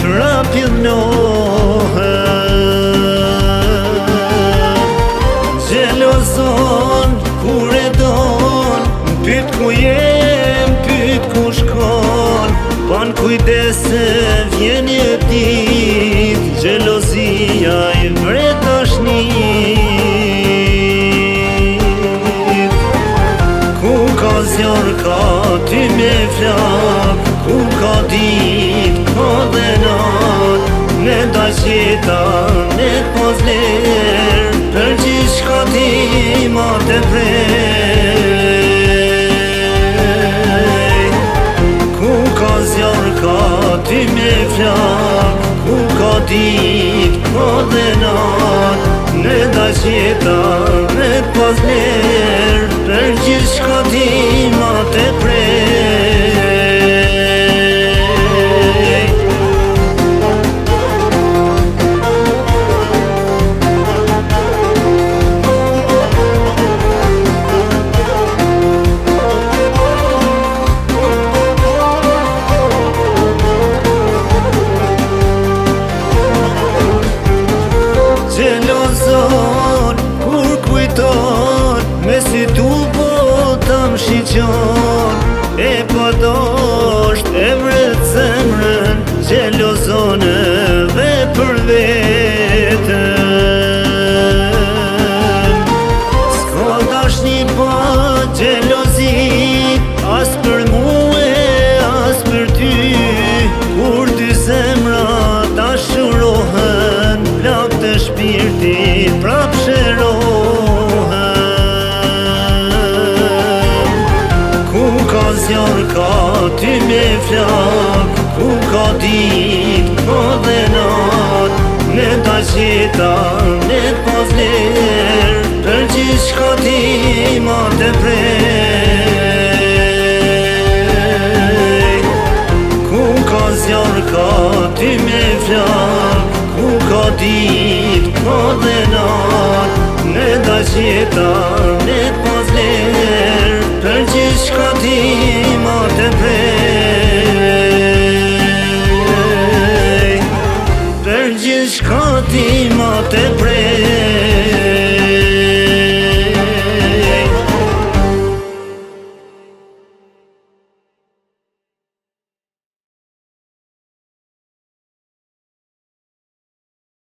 trapilnohen. Gjelozon kur e don, pyt ku jem, pyt ku shkon. Pan kujdes se vjen një dit, gjelozia i vret dashnit. Ku ka zjarr ka ty me flak, ku ka dit, ka dhe nat. Ne da qeta, ne pozler, për gjithë shka ti ma të prej. Ku ka zjarr ka ty me flak, ku ka dit, ka dhe nat. Ne da qeta, ne pozler, për gjithë shka ti ma të prej. Gjelozon kur kujton, me si tu po tam shiqon. E po dosht e vret zemrën, gjelozon edhe për vetën. S'ka dashni pa gjelozi, as për muë, as për ty. Kur dy zemra dashurohen, plak të shpirtit prap shërohen. Ku ka zjarr ka ty me flak, ku ka dit, ka dhe nat. Ne da qeta, ne pozler, për gjithë shka ti ma të prej. Ku ka zjarr ka ty me flak, ku ka dit, ka dhe nat. Ne da qeta,